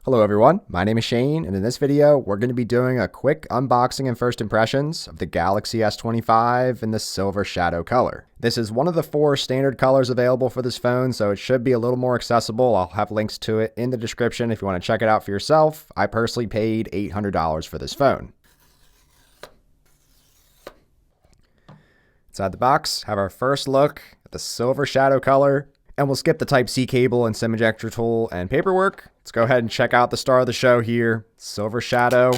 Hello everyone, my name is Shane, and in this video, we're going to be doing a quick unboxing and first impressions of the Galaxy S25 in the silver shadow color. This is one of the 4 standard colors available for this phone, so it should be a little more accessible. I'll have links to it in the description if you want to check it out for yourself. I personally paid $800 for this phone. Inside the box, have our first look at the silver shadow color. And we'll skip the Type-C cable and SIM ejector tool and paperwork. Let's go ahead and check out the star of the show here, Silver Shadow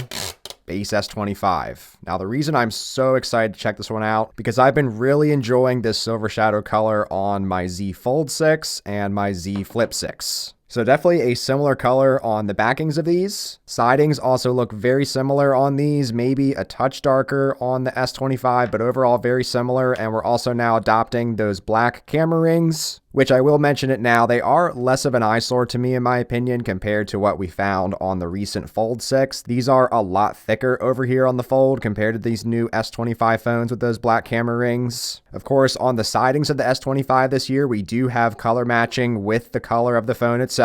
Base S25. Now, the reason I'm so excited to check this one out, because I've been really enjoying this Silver Shadow color on my Z Fold 6 and my Z Flip 6. So definitely a similar color on the backings of these. Sidings also look very similar on these, maybe a touch darker on the S25, but overall very similar. And we're also now adopting those black camera rings, which I will mention it now. They are less of an eyesore to me, in my opinion, compared to what we found on the recent Fold 6. These are a lot thicker over here on the Fold compared to these new S25 phones with those black camera rings. Of course, on the sidings of the S25 this year, we do have color matching with the color of the phone itself,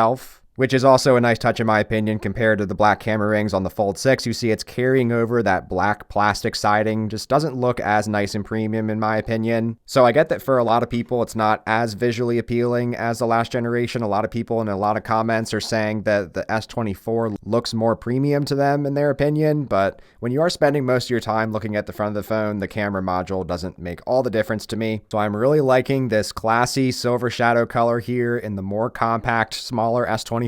which is also a nice touch in my opinion compared to the black camera rings on the Fold 6. You see it's carrying over that black plastic siding, just doesn't look as nice and premium in my opinion. So I get that for a lot of people it's not as visually appealing as the last generation. A lot of people in a lot of comments are saying that the S24 looks more premium to them in their opinion, but when you are spending most of your time looking at the front of the phone, the camera module doesn't make all the difference to me. So I'm really liking this classy silver shadow color here in the more compact, smaller S25.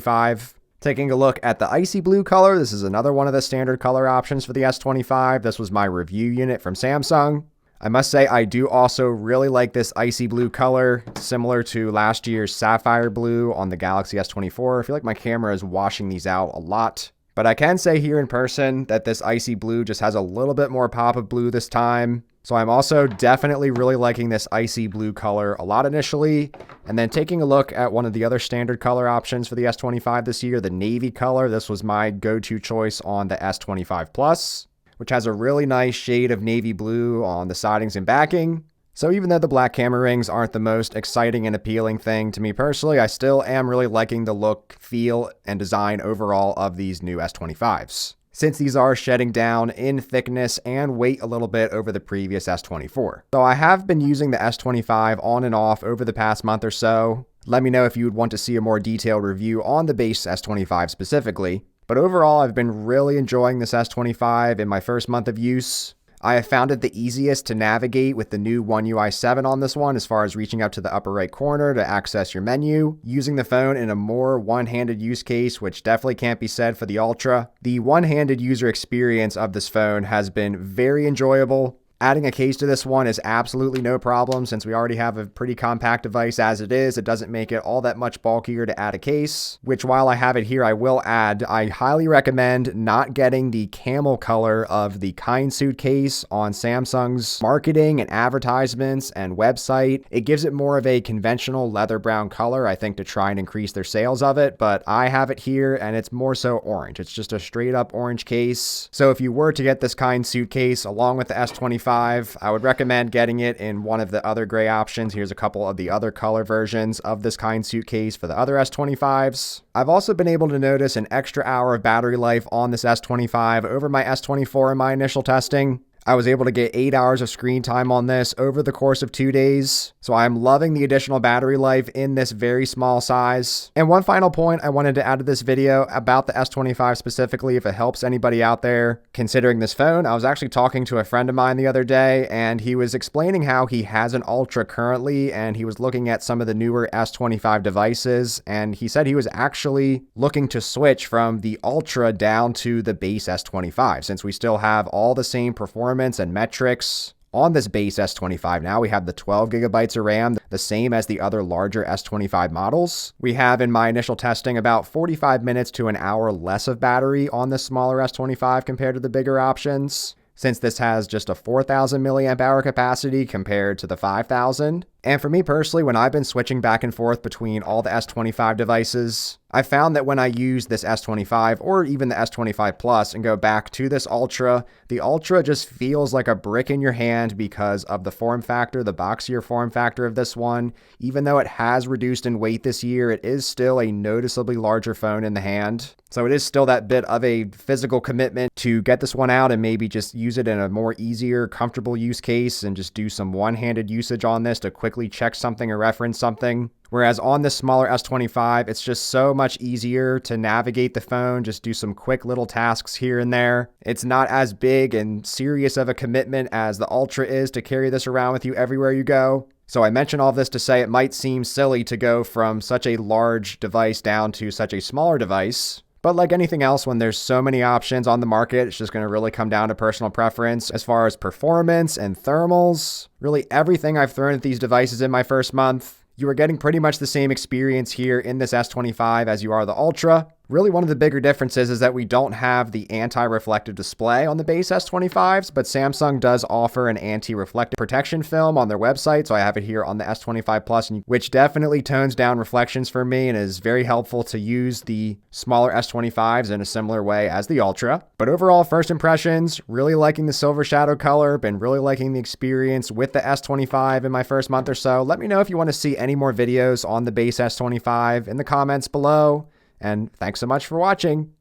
Taking a look at the icy blue color, this is another one of the standard color options for the S25. This was my review unit from Samsung. I must say I do also really like this icy blue color, similar to last year's sapphire blue on the Galaxy S24. I feel like my camera is washing these out a lot. But I can say here in person that this icy blue just has a little bit more pop of blue this time. So I'm also definitely really liking this icy blue color a lot initially. And then taking a look at one of the other standard color options for the S25 this year, the navy color. This was my go-to choice on the S25 Plus, which has a really nice shade of navy blue on the sidings and backing. So even though the black camera rings aren't the most exciting and appealing thing to me personally, I still am really liking the look, feel, and design overall of these new S25s, since these are shedding down in thickness and weight a little bit over the previous S24. So I have been using the S25 on and off over the past month or so. Let me know if you would want to see a more detailed review on the base S25 specifically. But overall, I've been really enjoying this S25 in my first month of use. I have found it the easiest to navigate with the new One UI 7 on this one, as far as reaching up to the upper right corner to access your menu, using the phone in a more one-handed use case, which definitely can't be said for the Ultra. The one-handed user experience of this phone has been very enjoyable. Adding a case to this one is absolutely no problem, since we already have a pretty compact device as it is. It doesn't make it all that much bulkier to add a case, which while I have it here, I will add, I highly recommend not getting the camel color of the Kind suitcase on Samsung's marketing and advertisements and website. It gives it more of a conventional leather brown color, I think, to try and increase their sales of it, but I have it here and it's more so orange. It's just a straight up orange case. So if you were to get this Kind suitcase along with the S25, I would recommend getting it in one of the other gray options. Here's a couple of the other color versions of this Kind suitcase for the other S25s. I've also been able to notice an extra hour of battery life on this S25 over my S24 in my initial testing. I was able to get 8 hours of screen time on this over the course of 2 days. So I'm loving the additional battery life in this very small size. And one final point I wanted to add to this video about the S25 specifically, if it helps anybody out there considering this phone. I was actually talking to a friend of mine the other day, and he was explaining how he has an Ultra currently, and he was looking at some of the newer S25 devices, and he said he was actually looking to switch from the Ultra down to the base S25, since we still have all the same performance and metrics on this base S25. Now we have the 12 gigabytes of RAM, the same as the other larger S25 models. We have, in my initial testing, about 45 minutes to an hour less of battery on this smaller S25 compared to the bigger options, since this has just a 4,000 milliamp hour capacity compared to the 5,000. And for me personally, when I've been switching back and forth between all the S25 devices, I found that when I use this S25 or even the S25 Plus and go back to this Ultra, the Ultra just feels like a brick in your hand because of the form factor, the boxier form factor of this one. Even though it has reduced in weight this year, it is still a noticeably larger phone in the hand. So it is still that bit of a physical commitment to get this one out and maybe just use it in a more easier, comfortable use case and just do some one-handed usage on this to quickly check something or reference something. Whereas on this smaller S25, it's just so much easier to navigate the phone, just do some quick little tasks here and there. It's not as big and serious of a commitment as the Ultra is to carry this around with you everywhere you go. So I mention all this to say it might seem silly to go from such a large device down to such a smaller device. But like anything else, when there's so many options on the market, it's just going to really come down to personal preference as far as performance and thermals. Really everything I've thrown at these devices in my first month. You are getting pretty much the same experience here in this S25 as you are the Ultra. Really, one of the bigger differences is that we don't have the anti-reflective display on the base S25s, but Samsung does offer an anti-reflective protection film on their website, so I have it here on the S25 Plus, which definitely tones down reflections for me and is very helpful to use the smaller S25s in a similar way as the Ultra. But overall, first impressions, really liking the silver shadow color, been really liking the experience with the S25 in my first month or so. Let me know if you want to see any more videos on the base S25 in the comments below. And thanks so much for watching.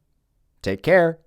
Take care.